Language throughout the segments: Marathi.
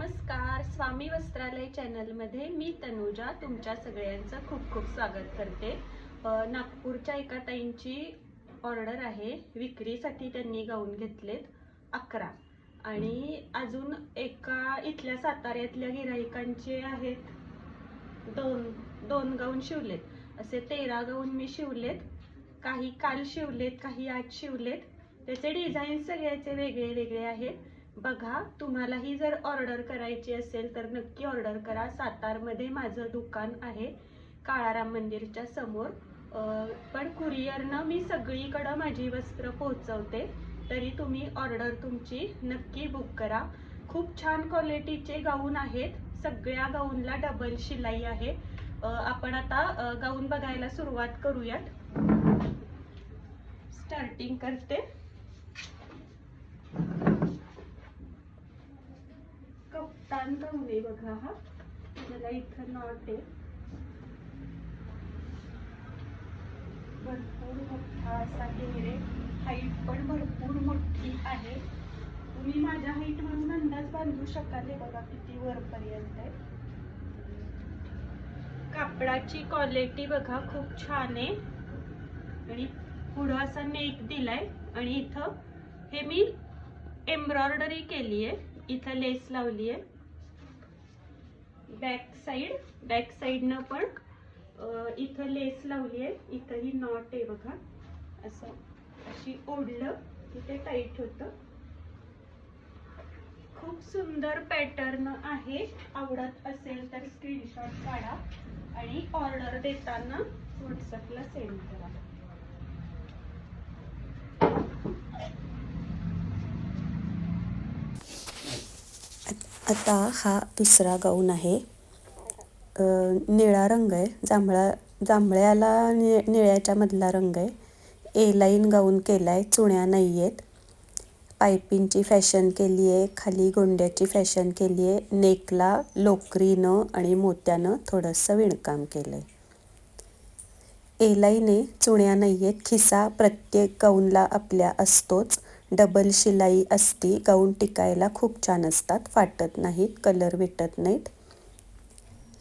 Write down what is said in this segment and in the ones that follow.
नमस्कार, स्वामी वस्त्रालय चॅनलमध्ये मी तनुजा तुमच्या सगळ्यांचं खूप खूप स्वागत करते। नागपूरच्या एका ताईंची ऑर्डर आहे, विक्रीसाठी त्यांनी गाऊन घेतलेत 11 आणि अजून एका इथल्या साताऱ्यातल्या गिराईकांचे आहेत दोन गाऊन शिवलेत। असे 13 गाऊन मी शिवलेत, काही काल शिवलेत, काही आज शिवलेत। त्याचे डिझाइन सगळ्याचे वेगळे वेगळे आहेत। बघा, तुम्हालाही जर ऑर्डर करायची असेल तर नक्की ऑर्डर करा। सातारमध्ये माझं दुकान आहे, काळाराम मंदिरच्या समोर। पण कुरिअरनं मी सगळीकडे माझी वस्त्र पोहोचवते, तरी तुम्ही ऑर्डर तुमची नक्की बुक करा। खूप छान क्वालिटीचे गाऊन आहेत, सगळ्या गाऊनला डबल शिलाई आहे। आपण आता गाऊन बघायला सुरुवात करूयात। स्टार्टिंग करते। कप्तान गाऊन आहे बघा, हा मला इथं नॉट आहे, भरपूर मोठा असा घेरे, हाईट पण भरपूर मोठी आहे। तुम्ही माझ्या हाईट म्हणून अंदाज बांधू शकाल, बघा किती वरपर्यंत आहे। कापडाची क्वालिटी बघा खूप छान आहे आणि पुढं असा नेक दिलाय आणि इथं हे मी एम्ब्रॉयडरी केली आहे, इथं लेस लावली आहे। बॅक साइडनं पण इथं लेस लावली आहे, इथं ही नॉट आहे बघा। असं अशी ओढलं की ते टाईट होतं। खूप सुंदर पॅटर्न आहे, आवडत असेल तर स्क्रीनशॉट काढा आणि ऑर्डर देताना व्हॉट्सअपला सेंड करा। आता हा दुसरा गाऊन आहे, निळा रंग आहे, जांभळ्याला निळ्याच्या मधला रंग आहे। ए लाईन गाऊन केलाय, चुण्या नाही आहेत। पायपिंगची फॅशन केली आहे, खाली गोंड्याची फॅशन केली आहे। नेकला लोकरीनं आणि मोत्यानं थोडंसं विणकाम केलंय। ए लाईन आहे, चुण्या नाही आहेत। खिसा प्रत्येक गाऊनला आपल्या असतोच, डबल शिलाई असती। गाऊन टिकायला खूप छान असतात, फाटत नाहीत, कलर विटत नाहीत।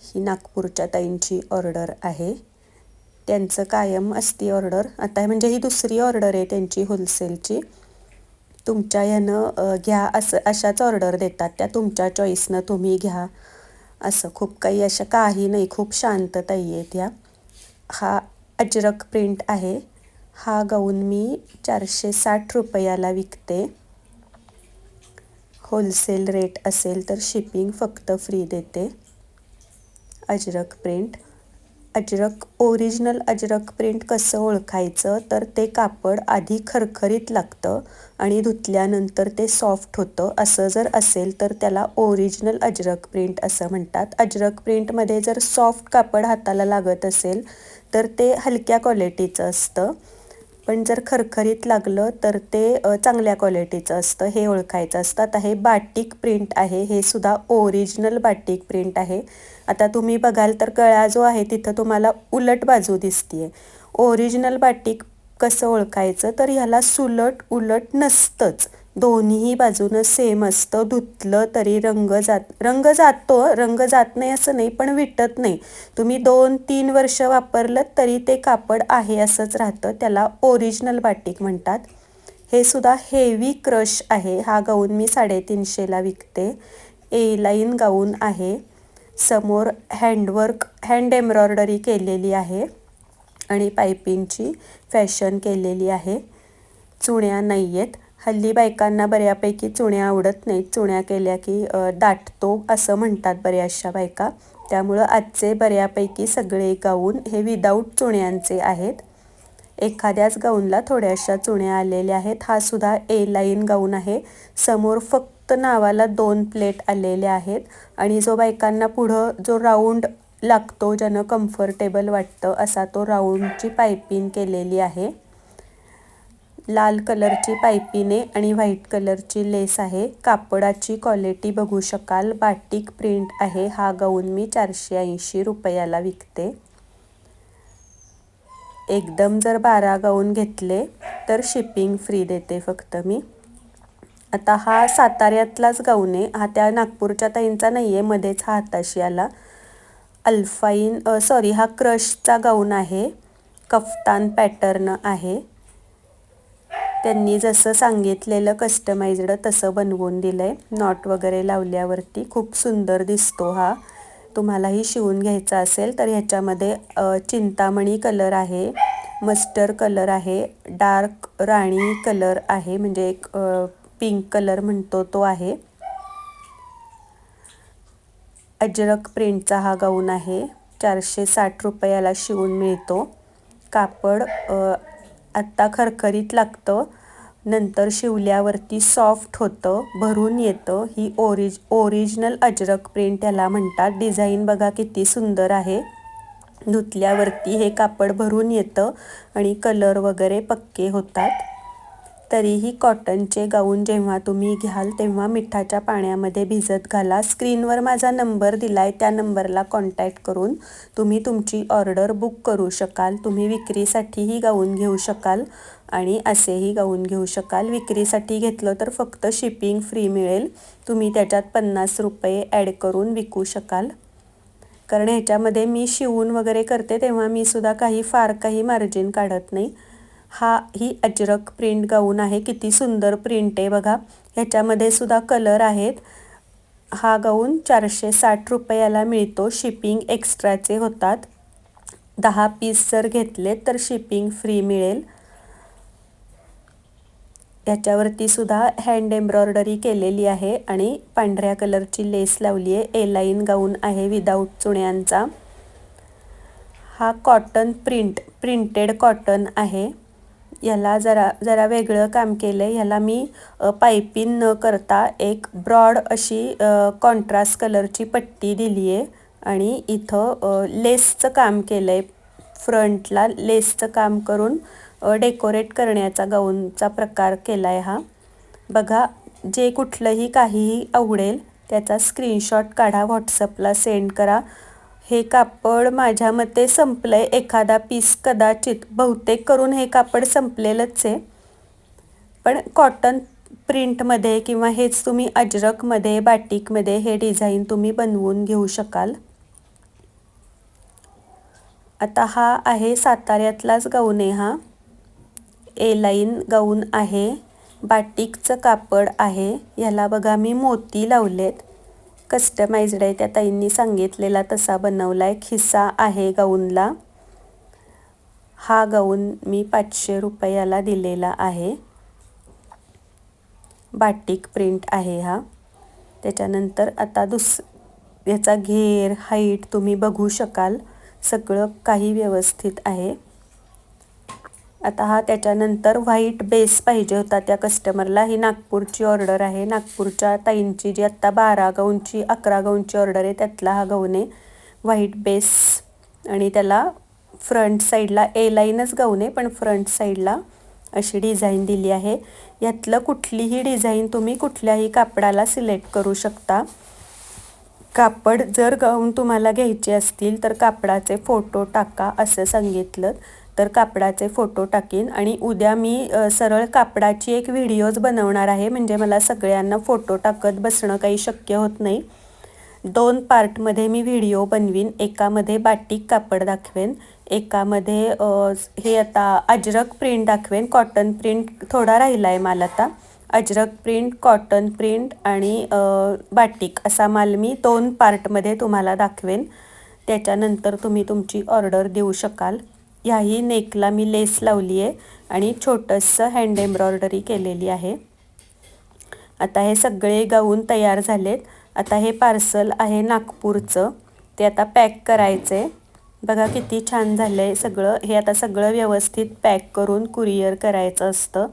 ही नागपूरच्या ताईंची ऑर्डर आहे, त्यांचं कायम असती ऑर्डर। आता म्हणजे ही दुसरी ऑर्डर आहे त्यांची होलसेलची। तुमच्या ह्यानं घ्या असं, अशाच ऑर्डर देतात त्या, तुमच्या चॉईसनं तुम्ही घ्या असं। खूप काही अशा काही नाही, खूप शांत ताई आहेत ह्या। हा अजरक प्रिंट आहे, हा गाऊन मी 460 रुपयाला विकते। होलसेल रेट असेल तर शिपिंग फक्त फ्री देते। Ajrak print, original Ajrak print कसं ओळखायचं तर ते कापड आधी खरखरीत लागतं आणि धुतल्यानंतर ते सॉफ्ट होतं। असं जर असेल तर त्याला ओरिजिनल अजरक प्रिंट असं म्हणतात। अजरक प्रिंटमध्ये जर सॉफ्ट कापड हाताला लागत असेल तर ते हलक्या क्वालिटीचं असतं, पण जर खरखरीत लागलं तर ते चांगल्या क्वालिटीचं असतं, हे ओळखायचं असतं। आता हे बाटिक प्रिंट आहे, हे सुद्धा ओरिजिनल बाटिक प्रिंट आहे। आता तुम्ही बघाल तर गळा जो आहे तिथं तुम्हाला उलट बाजू दिसतीये। ओरिजिनल बाटिक कसं ओळखायचं तर ह्याला सुलट उलट नसतंच, दोन्ही बाजूनं सेम असतं। धुतलं तरी रंग जात नाही असं नाही, पण विटत नाही। तुम्ही 2-3 वर्ष वापरलं तरी ते कापड आहे असंच राहतं, त्याला ओरिजिनल बाटिक म्हणतात। हे सुद्धा हेवी क्रश आहे, हा गाऊन मी 350ला विकते। ए लाईन गाऊन आहे, समोर हँड एम्ब्रॉयडरी केलेली आहे आणि पायपिंगची फॅशन केलेली आहे। चुण्या नाही आहेत, हल्ली बायकांना बऱ्यापैकी चुण्या आवडत नाहीत, चुण्या केल्या की दाटतो असं म्हणतात बऱ्याचशा बायका। त्यामुळं आजचे बऱ्यापैकी सगळे गाऊन हे विदाऊट चुण्यांचे आहेत। एखाद्याच गाऊनला थोड्याशा चुण्या आलेल्या आहेत। हा सुद्धा ए लाईन गाऊन आहे, समोर फक्त नावाला 2 प्लेट आलेल्या आहेत आणि जो बायकांना पुढं जो राऊंड लागतो, ज्यानं कम्फर्टेबल वाटतं असा तो राऊंडची पायपिंग केलेली आहे। लाल कलरची पायपिंग आहे आणि व्हाईट कलरची लेस आहे। कापडाची क्वालिटी बघू शकाल, बाटिक प्रिंट आहे। हा गाऊन मी 480 रुपयाला विकते। एकदम जर 12 गाऊन घेतले तर शिपिंग फ्री देते फक्त मी। आता हा साताऱ्यातलाच गाऊन आहे, हा त्या नागपूरच्या ताईंचा नाही आहे, मध्येच हा हाताशी आला. अल्फाईन हा क्रशचा गाऊन आहे, कफ्तान पॅटर्न आहे. त्यांनी जसं सांगितलेलं कस्टमाइज्ड तसं बनवून दिलं आहे, नॉट वगैरे लावल्यावरती खूप सुंदर दिसतो हा. तुम्हालाही शिवून घ्यायचा असेल तर ह्याच्यामध्ये चिंतामणी कलर आहे, मस्टर्ड कलर आहे, डार्क राणी कलर आहे, म्हणजे एक पिंक कलर म्हणतो तो आहे. अजरक प्रिंटचा हा गाऊन आहे, 460 रुपयाला शिवून मिळतो. कापड आत्ता खरखरीत लागतं, नंतर शिवल्यावरती सॉफ्ट होतं, भरून येतं. ही ओरिजिनल अजरक प्रिंट याला म्हणतात. डिझाईन बघा किती सुंदर आहे. धुतल्यावरती हे कापड भरून येतं आणि कलर वगैरे पक्के होतात. तरीही कॉटनचे गाऊन जेव्हा तुम्ही घ्याल तेव्हा मिठाच्या पाण्यामध्ये भिजत घाला. स्क्रीनवर माझा नंबर दिला आहे, त्या नंबरला कॉन्टॅक्ट करून तुम्ही तुमची ऑर्डर बुक करू शकाल. तुम्ही विक्रीसाठीही गाऊन घेऊ शकाल आणि असेही गाऊन घेऊ शकाल. विक्रीसाठी घेतलं तर फक्त शिपिंग फ्री मिळेल. तुम्ही त्याच्यात 50 रुपये ॲड करून विकू शकाल. कारण ह्याच्यामध्ये मी शिवून वगैरे करते तेव्हा मी सुद्धा फार काही मार्जिन काढत नाही. ही अजरक प्रिंट गाऊन आहे, किती सुंदर प्रिंट आहे बघा. ह्याच्यामध्ये सुद्धा कलर आहेत. हा गाऊन 460 रुपयाला मिळतो. शिपिंग एक्स्ट्राचे होतात. 10 पीस जर घेतले तर शिपिंग फ्री मिळेल. याच्यावरती सुद्धा हँड एम्ब्रॉयडरी केलेली आहे आणि पांढऱ्या कलरची लेस लावली आहे. ए लाईन गाऊन आहे विदाऊट चुण्यांचा. हा कॉटन प्रिंटेड कॉटन आहे. याला जरा वेगळं काम केलं आहे. ह्याला मी पायपिंग न करता एक ब्रॉड अशी कॉन्ट्रास्ट कलरची पट्टी दिली आहे आणि इथं लेसचं काम केलं आहे. फ्रंटला लेसचं काम करून डेकोरेट करण्याचा गाऊनचा प्रकार केला आहे हा. बघा, जे कुठलंही काहीही आवडेल त्याचा स्क्रीनशॉट काढा, व्हॉट्सअपला सेंड करा. हे कापड माझ्या मते संपलं आहे. एखादा पीस कदाचित, बहुतेक करून हे कापड संपलेलंच आहे. पण कॉटन प्रिंटमध्ये किंवा हेच तुम्ही अजरकमध्ये, बाटिकमध्ये हे डिझाईन तुम्ही बनवून घेऊ शकाल. आता हा आहे साताऱ्यातलाच गाऊन आहे हा. ए लाईन गाऊन आहे, बाटिकचं कापड आहे. याला बघा मी मोती लावलेत, कस्टमाइज्ड आहे, त्या ताईंनी सांगितलेला तसा बनवला आहे. खिसा आहे गाऊनला. हा गाऊन मी 500 रुपयाला दिलेला आहे. बाटिक प्रिंट आहे हा. त्याच्यानंतर आता याचा घेर, हाईट तुम्ही बघू शकाल. सगळं काही व्यवस्थित आहे. आता हा त्याच्यानंतर व्हाईट बेस पाहिजे होता त्या कस्टमरला. ही नागपूरची ऑर्डर आहे. नागपूरच्या ताईंची जी आत्ता 11 गाऊनची ऑर्डर आहे त्यातला हा गाऊन आहे. व्हाईट बेस आणि त्याला फ्रंट साईडला ए लाईनच गाऊन आहे, पण फ्रंट साईडला अशी डिझाईन दिली आहे. यातलं कुठलीही डिझाईन तुम्ही कुठल्याही कापडाला सिलेक्ट करू शकता. कापड जर गाऊन तुम्हाला घ्यायचे असतील तर कापडाचे फोटो टाका असं सांगितलं तर कापडाचे फोटो टाकीन आणि उद्या मी सरळ कापडाची एक व्हिडिओज बनवणार आहे. म्हणजे मला सगळ्यांना फोटो टाकत बसणं काही शक्य होत नाही. 2 पार्टमध्ये मी व्हिडिओ बनवीन. एकामध्ये बाटिक कापड दाखवेन, एकामध्ये हे आता अजरक प्रिंट दाखवेन. कॉटन प्रिंट थोडा राहिला आहे माल आता. अजरक प्रिंट, कॉटन प्रिंट आणि बाटिक असा माल मी 2 पार्टमध्ये तुम्हाला दाखवेन. त्याच्यानंतर तुम्ही तुमची ऑर्डर देऊ शकाल. ह्याही नेकला मी लेस लावली आहे आणि छोटंसं हँड एम्ब्रॉयडरी केलेली आहे. आता हे सगळे गाऊन तयार झालेत. आता हे पार्सल आहे नागपूरचं, ते आता पॅक करायचं आहे. बघा किती छान झालं आहे सगळं. हे आता सगळं व्यवस्थित पॅक करून कुरिअर करायचं असतं.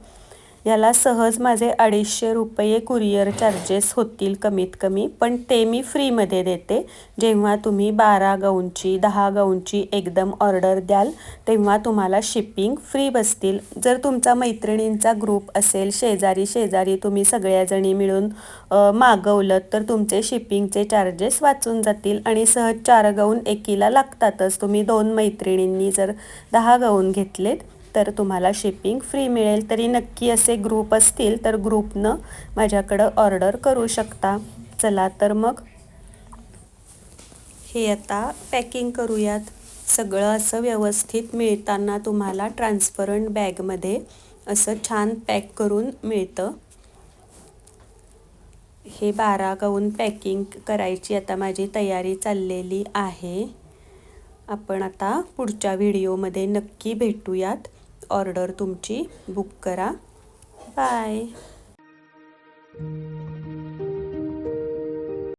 याला सहज माझे 250 रुपये कुरिअर चार्जेस होतील कमीत कमी, पण ते मी फ्रीमध्ये देते. जेव्हा तुम्ही 12 गाऊनची 10 गाऊनची एकदम ऑर्डर द्याल तेव्हा तुम्हाला शिपिंग फ्री बसतील. जर तुमचा मैत्रिणींचा ग्रुप असेल, शेजारी तुम्ही सगळ्याजणी मिळून मागवलं तर तुमचे शिपिंगचे चार्जेस वाचून जातील आणि सहज 4 गाऊन एकीला लागतातच. तुम्ही 2 मैत्रिणींनी जर 10 गाऊन घेतलेत तर तुम्हाला शिपिंग फ्री मिळेल. तरी नक्की असे ग्रुप असतील तर ग्रुपनं माझ्याकडं ऑर्डर करू शकता. चला तर मग हे आता पॅकिंग करूयात. सगळं असं व्यवस्थित मिळताना तुम्हाला ट्रान्सपरंट बॅगमध्ये असं छान पॅक करून मिळतं. हे 12 गाऊन पॅकिंग करायची आता माझी तयारी चाललेली आहे. आपण आता पुढच्या व्हिडिओमध्ये नक्की भेटूयात. ऑर्डर तुमची बुक करा. बाय.